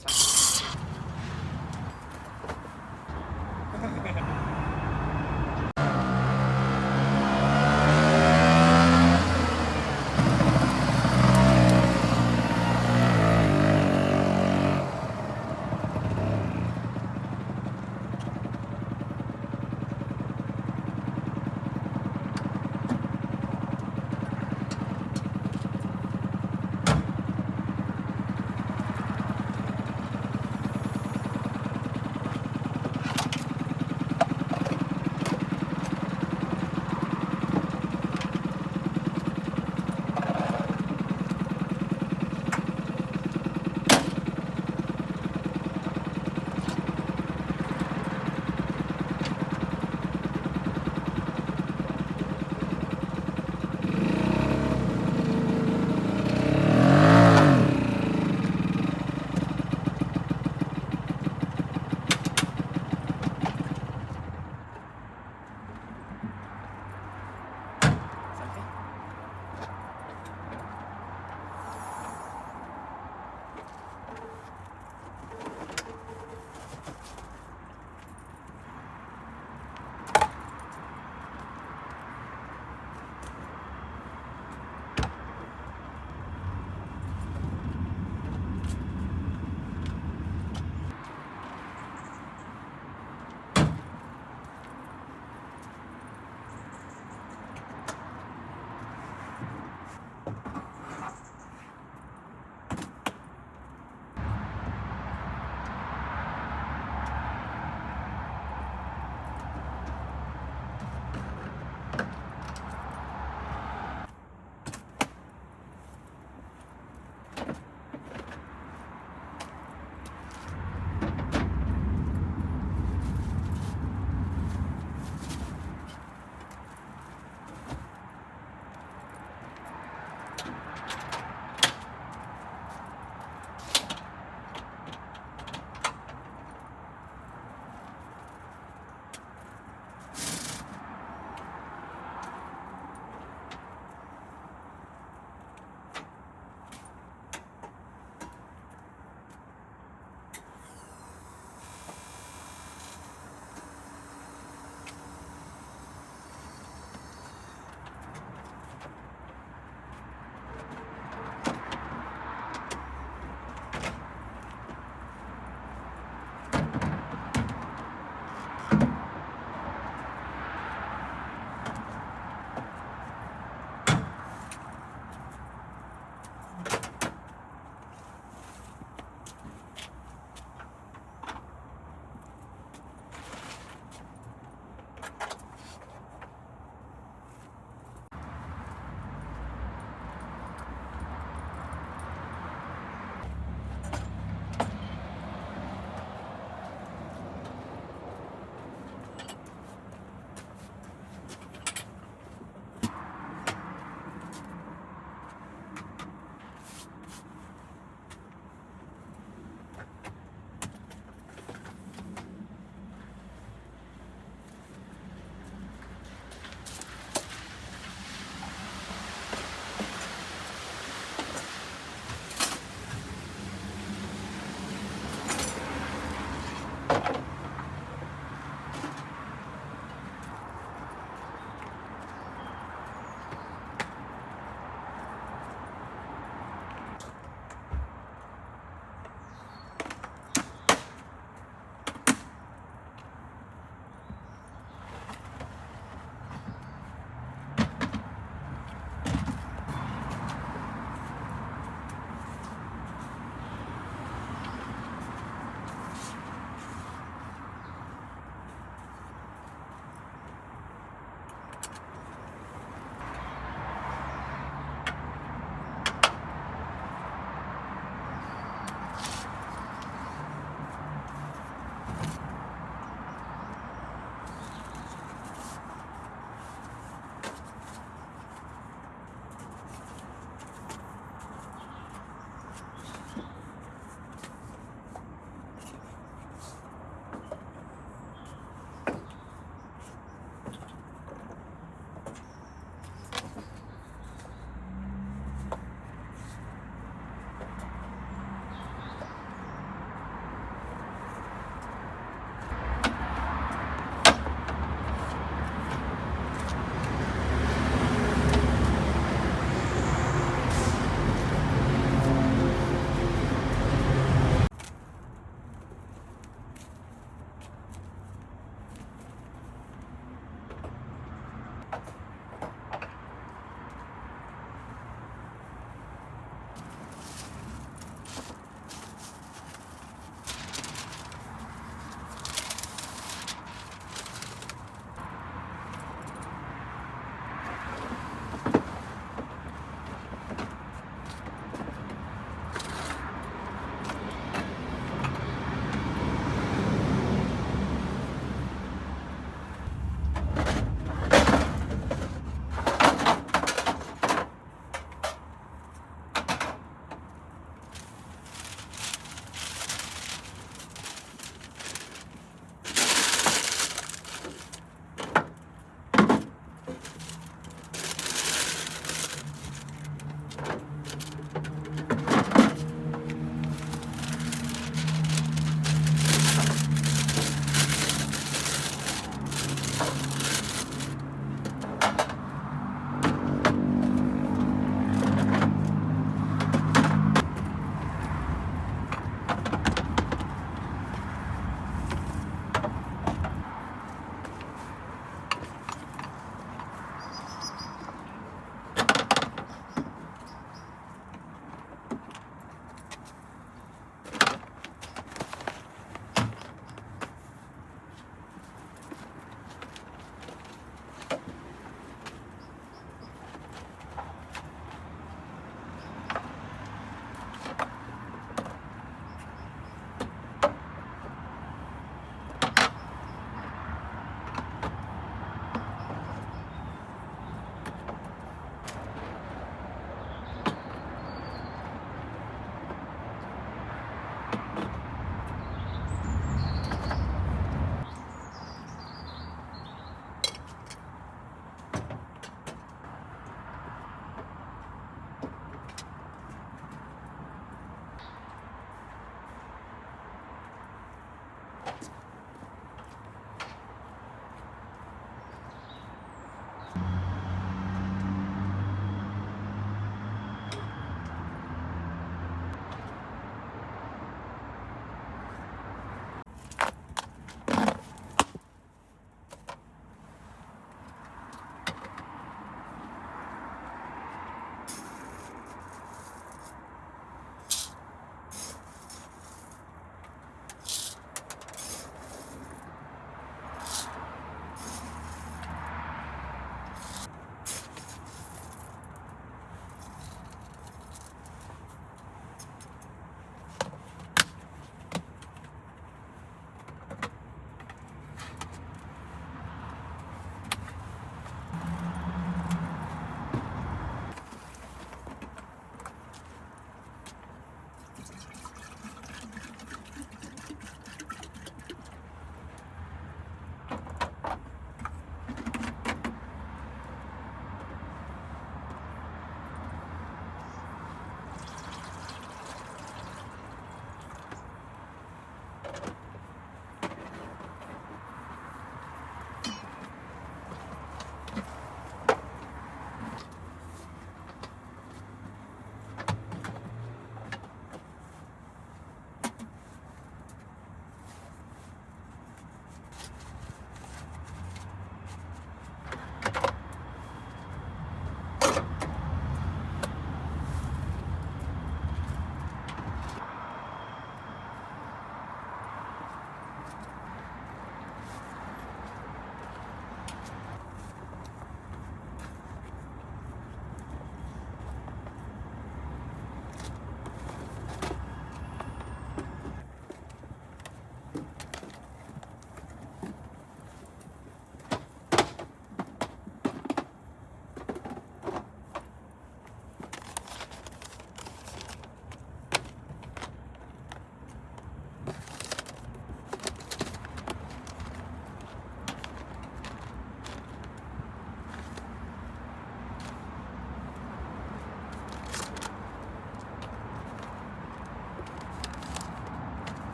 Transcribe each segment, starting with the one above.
ใช่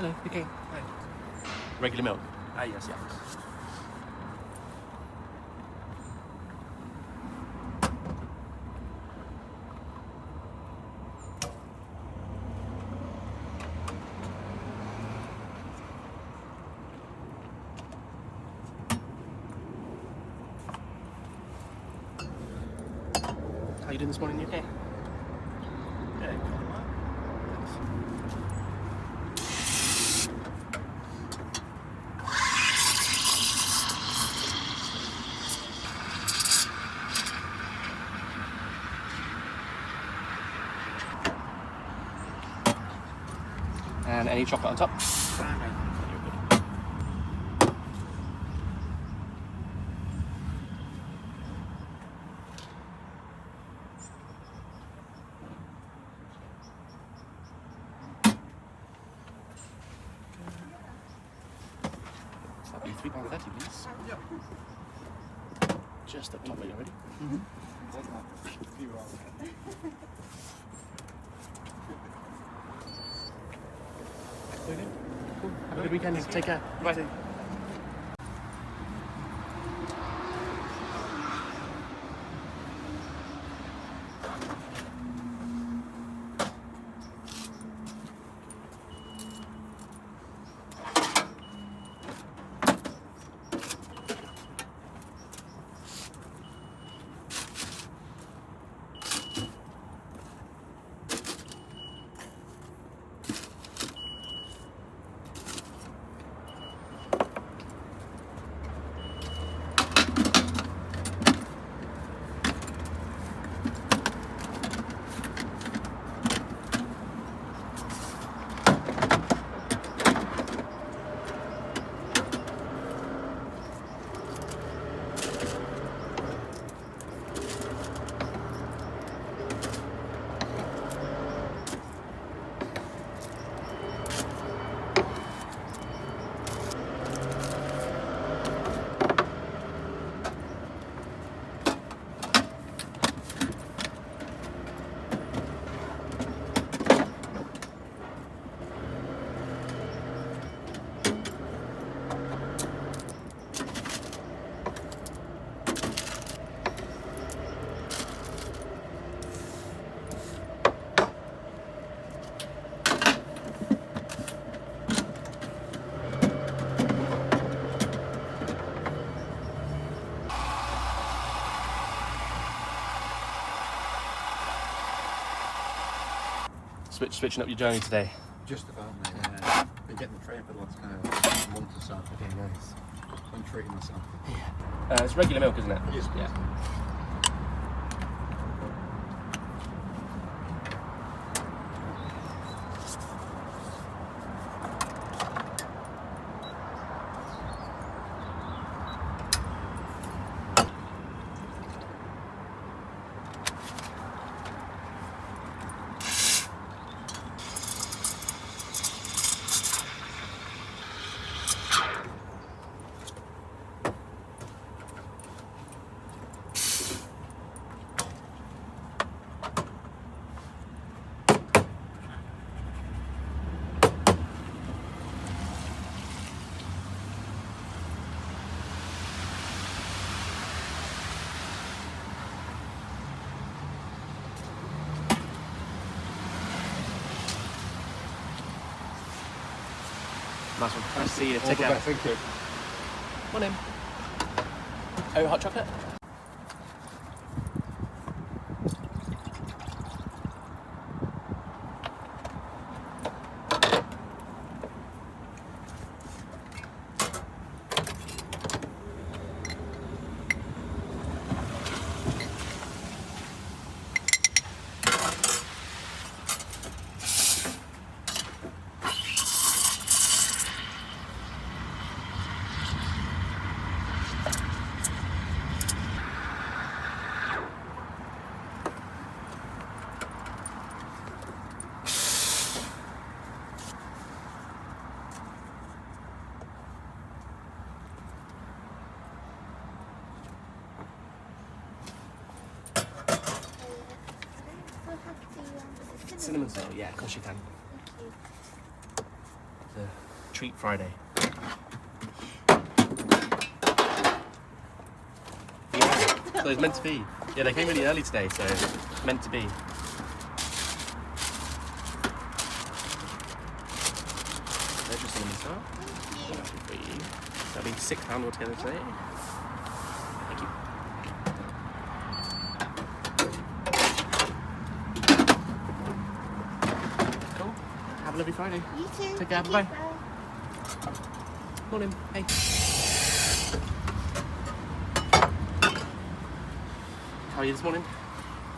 Hello, okay. Hi. Regular milk? Yes. How you doing this morning? You okay? Yeah, good. And any chocolate on top? So that'll be £3.30, please. Yep. Just up top, are you ready? Okay. Cool. Have a good weekend. Take care. Bye. Switching up your journey today. Just about, mate. Been getting the train for the last kind of month or so. Okay, nice. I'm treating myself. It's regular milk, isn't it? Yes, please. Yeah. Nice one. Nice to see you. Take care. Thank you. Morning. Oh, hot chocolate? Cinnamon roll, yeah, of course you can. Thank you. The Treat Friday. Yeah, so it's meant to be. Yeah, they came really early today, so meant to be. They're just in the start. For you. That'll be £6 altogether today. Thank you. Cool. Have a lovely Friday. You too. Take care. Bye. Morning. Hey. How are you this morning?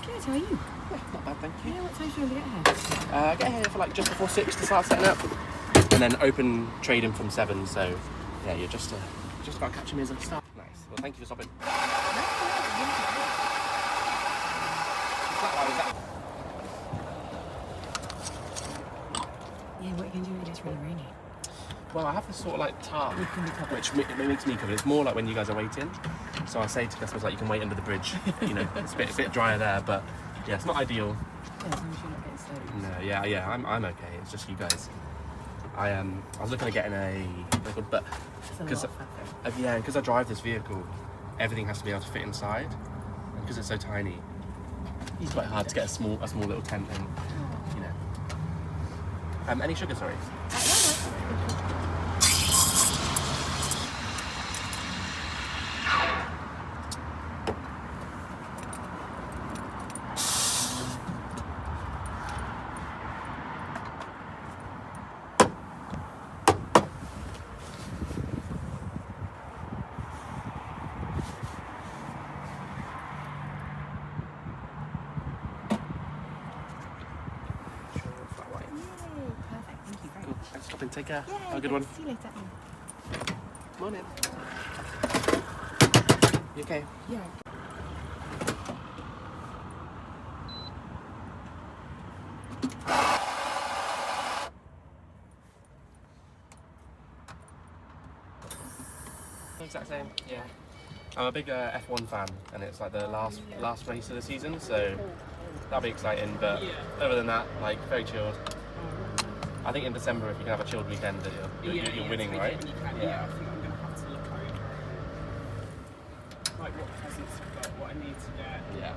Good, how are you? Yeah, not bad, thank you. Yeah, what time should we get here? Get here for like just before 6 to start setting up, and then open trading from 7. So yeah, you're just about catching me as I start. Nice. Well, thank you for stopping. Yeah, what are you going to do when it gets really rainy? Well, I have this sort of like tarp, which makes me covered. It's more like when you guys are waiting. So I say to customers like you can wait under the bridge. You know, it's a bit drier there, but yeah, it's not ideal. Yeah, as long as you're not getting soaked. No, yeah, I'm okay. It's just you guys. I was looking at getting a but It's a lot of fabric. yeah, because I drive this vehicle, everything has to be able to fit inside, and because it's so tiny, it's quite hard to get a small little tent in. You know. Any sugar, sorry. Yay, perfect. Thank you very Cool. much. Thanks for stopping. Take care. Yay, Have a good one. See you later. Morning. You okay? Yeah. Exact same. Yeah. I'm a big F1 fan, and it's like the last race of the season, so that'll be exciting. But other than that, like very chilled. I think in December, if you can have a chilled weekend, you're winning, right? I think I'm going to have to look over like what presents I've got, what I need to get, Yeah.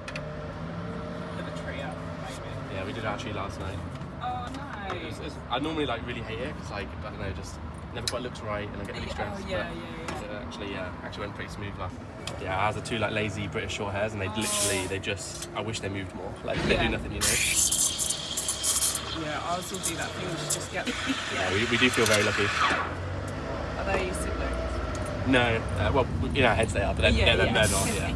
put the tree up, maybe. Yeah, we did our tree last night. Oh, nice. I normally like really hate it because like I don't know, just never quite looks right, and I get really stressed. Oh, yeah, but yeah. it actually went pretty smooth last. Yeah, I has the two like lazy British short hairs, and they just I wish they moved more. Like they do nothing, you know. Yeah, ours will do that thing, just get. Yeah, we do feel very lucky. Are they siblings? No, well, you know, heads they are, but then they're not. Yeah.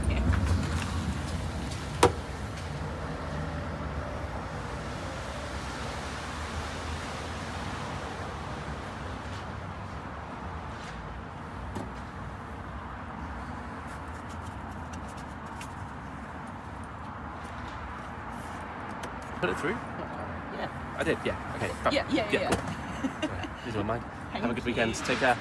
Put it through? Yeah. I did, yeah. Okay. fab. Yeah. Cool. These are mine. Have a good weekend. Take care.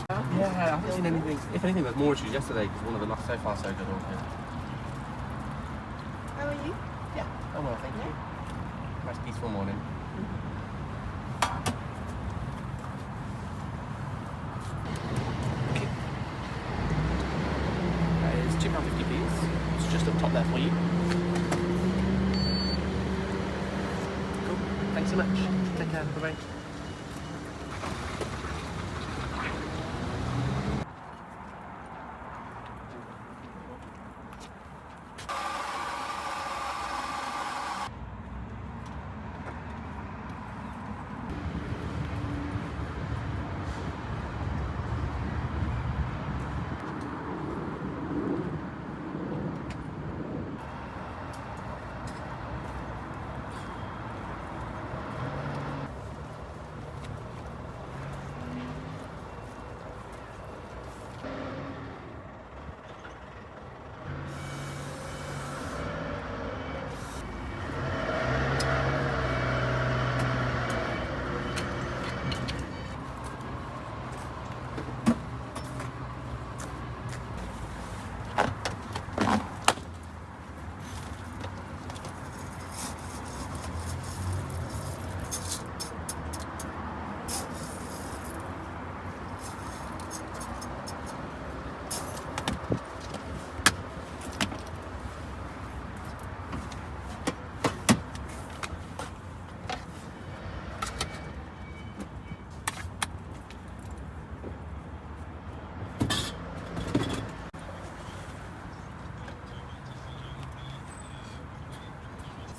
Yeah, I haven't seen anything. If anything, there's more issues yesterday because one of them not so far so good. All good. How are you? Yeah. Oh well, thank you. Nice peaceful morning. Okay. That is £2.50 please. It's just up top there for you. Cool. Thanks so much. Take care. Bye bye.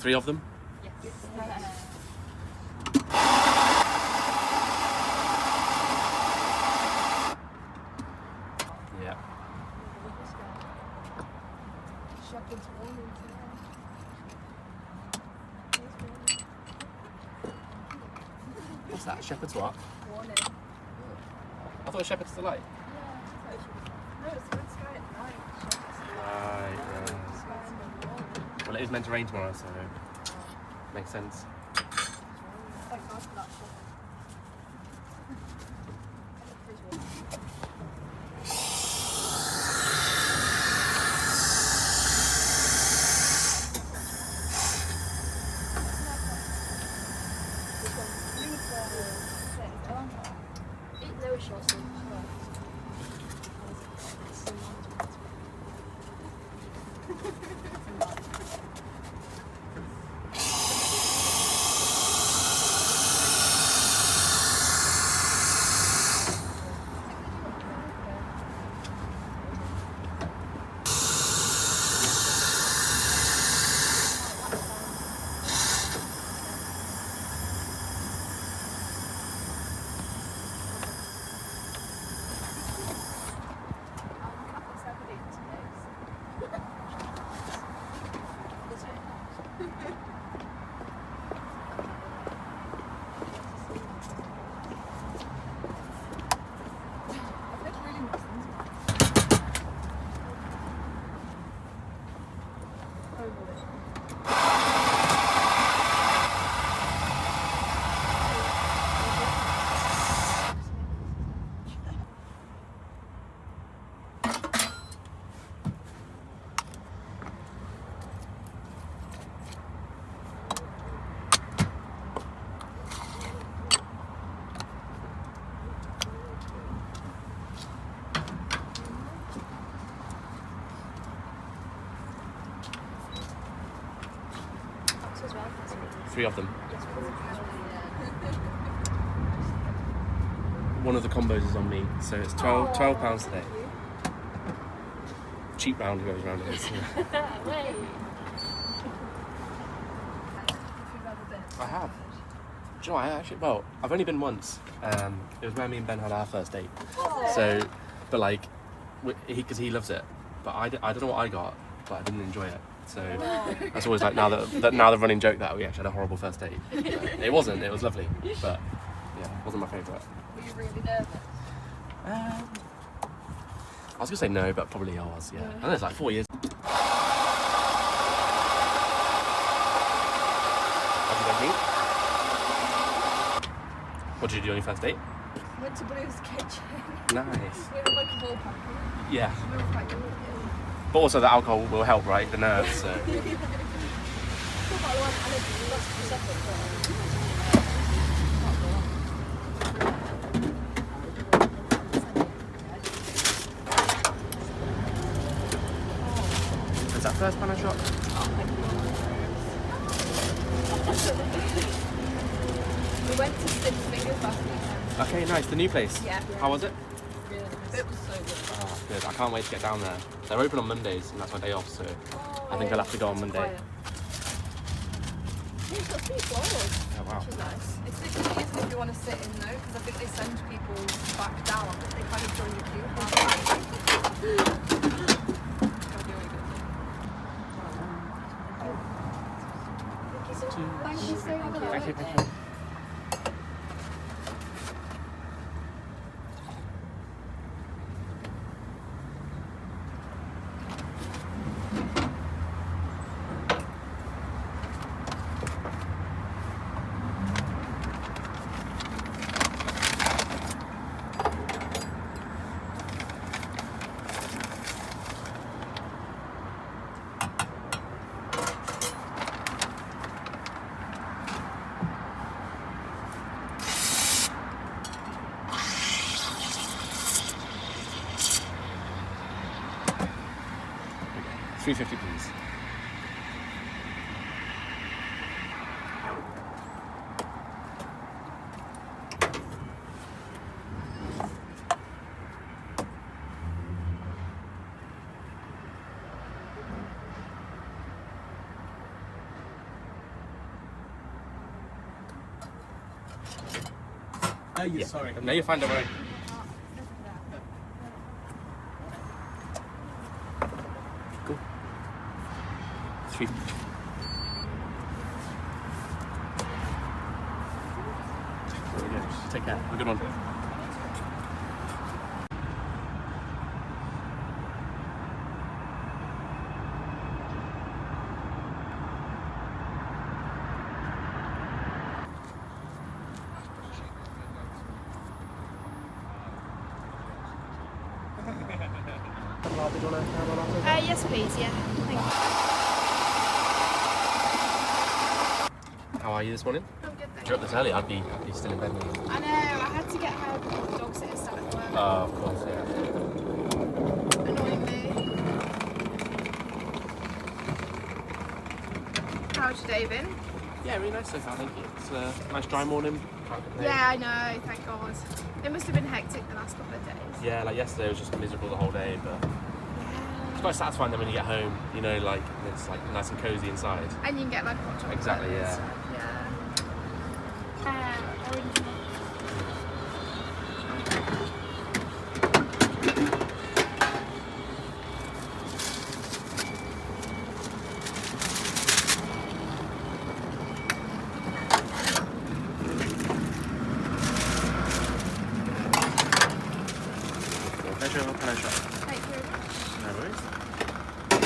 3 of them. Yeah. What's that? Shepherd's what? I thought Shepherd's Delight. Right, yeah. Well, it is meant to rain tomorrow, so makes sense. Three of them. One of the combos is on me, so it's £12 today. Cheap round goes round it is. I have. Do you know what, I've only been once. It was when me and Ben had our first date. So, but like, because he loves it. But I don't know what I got, but I didn't enjoy it. So that's always like now the running joke that we actually had a horrible first date. It wasn't. It was lovely, but yeah, it wasn't my favourite. Were you really nervous? I was gonna say no, but probably I was. Yeah, I know it's like 4 years. What did you do on your first date? Went to Blue's Kitchen. Nice. We had like a whole pack. Yeah. We were quite good. But also the alcohol will help, right? The nerves, so. Is that first pan I shot? We went to Six Fingers last weekend. Okay, nice. The new place. Yeah. How was it? Really nice. It was so good. Oh, good. I can't wait to get down there. They're open on Mondays, and that's my day off, so I think I'll have to go on Monday. Yeah, it's got 3 floors. Oh, wow. Which is nice. It's literally easy if you want to sit in though, because I think they send people back down. I think they kind of join the queue. Thank you so much. Thank you. $3.50, please. No, you're Yeah. sorry. No, you're fine, don't worry. Cool. 3. There we go. Take care. Have a good one. Yes, please. Yeah. Thank you. How are you this morning? I'm good, If thank you're you. up this early, I'd be still in bed now. I know. I had to get her dog sitter started work. Of course, yeah. Annoyingly. How's your day been? Yeah, really nice so far, thank you. It's a nice dry morning. Can't complain. Yeah, I know. Thank God. It must have been hectic the last couple of days. Yeah, like yesterday was just miserable the whole day, but it's quite satisfying then when you get home, you know, like it's like nice and cozy inside. And you can get like hot chocolate. Exactly, and yeah. stuff, yeah. Orange milk. Pleasure, pleasure. Thank you very much. No worries.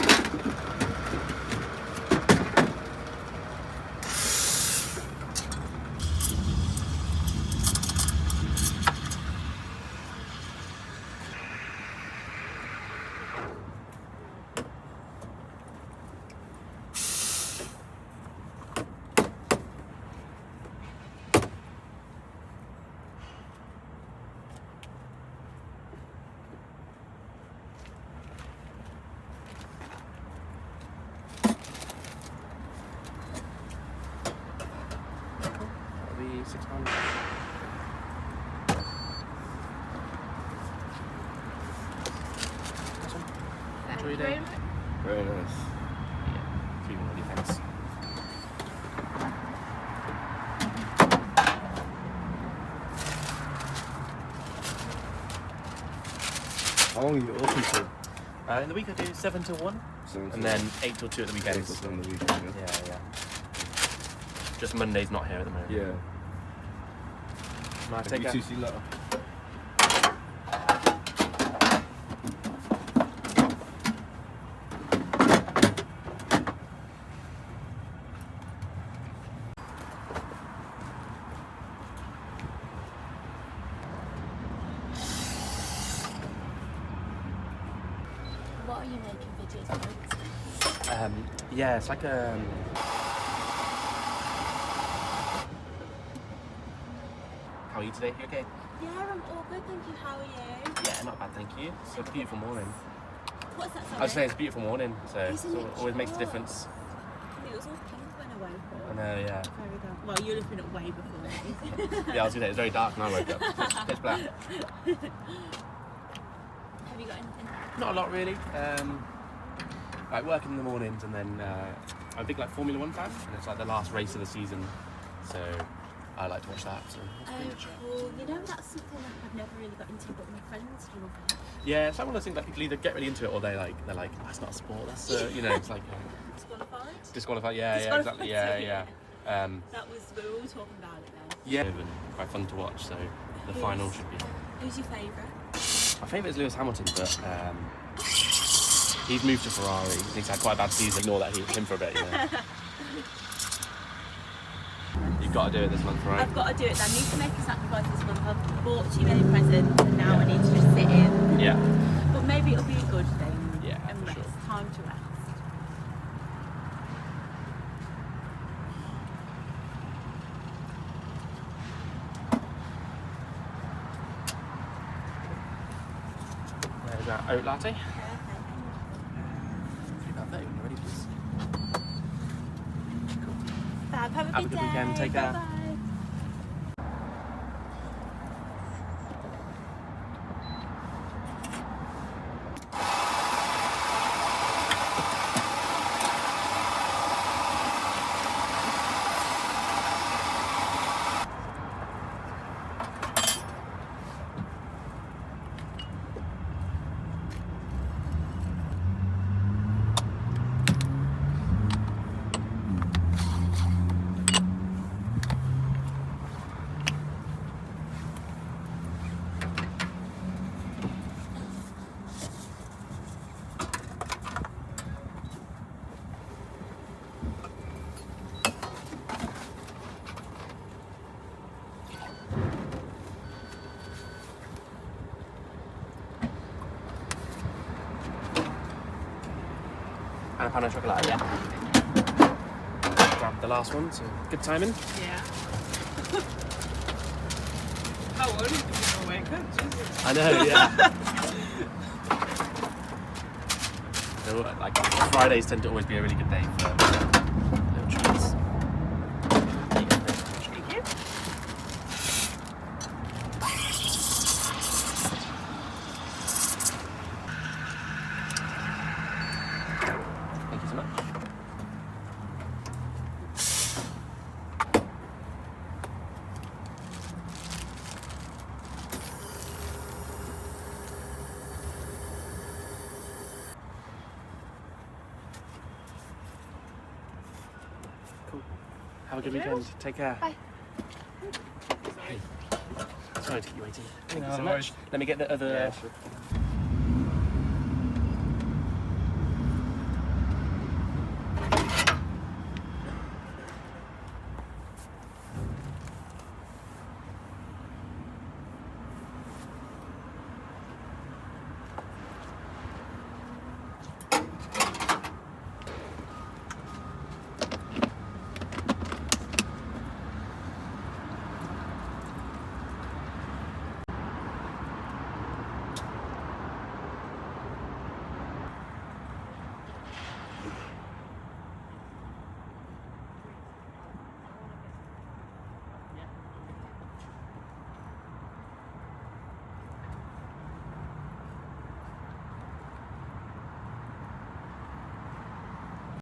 That'll be £6. Thank Enjoy you your day. very much. Very nice. Yeah, feeling really thanks. How long are you open till? In the week I do 7 till 1, 7 and then 8 till 2 at the weekends. Eight on the weekend. Yeah. Just Monday's not here at the moment. Yeah. Nice, Have take you care. two seen that? What are you making videos about? Yeah, it's like How are you today? You okay? Yeah, I'm all good, thank you. How are you? Yeah, not bad, thank you. It's a beautiful morning. What's that, sorry? I was saying it's a beautiful morning, so Isn't it always makes a sure? difference. It was all pink when I woke I up. know, yeah. Very dark. Well, you're looking at way before me. Yeah, I was gonna say it's very dark when I woke up. Pitch black. Have you got anything? Not a lot really. Like working in the mornings, and then I'm a big like Formula One fan, and it's like the last race of the season, so I like to watch that. So it's pretty much it. Cool. You know, that's something that I've never really got into, but my friends love it. Yeah, it's like one of those things that people either get really into it or they're like, oh, it's not a sport. That's you know, it's like Disqualified? disqualified. Yeah, Disqualified, exactly. Yeah. That was, we were all talking about it then. Yeah, and quite fun to watch. So the final should be. Who's your favourite? My favourite is Lewis Hamilton, but he's moved to Ferrari. He's had quite a bad season. Ignore that him for a bit. You know. You've got to do it this month, right? I've got to do it. I need to make a sacrifice this month. I've bought too many presents and now I need to just sit in. Yeah. But maybe it'll be a good thing. Yeah, and for rest. sure. Time to rest. There's our oat latte. Perfect. 3.30 when you're ready, please. Fab, have a Have a good good day. weekend. Take care. Bye-bye. and a pan au chocolat. Yeah. Grab the last one. So good timing. Yeah. How old are you before wake up? Jesus. I know. Yeah. So, like Fridays tend to always be a really good day for little treats. Thank you. Thank you so much. Cool. Have a good weekend. Take care. Bye. Hey. Sorry to keep you waiting. Thank you No so worries. much. Let me get the other Yeah, sure.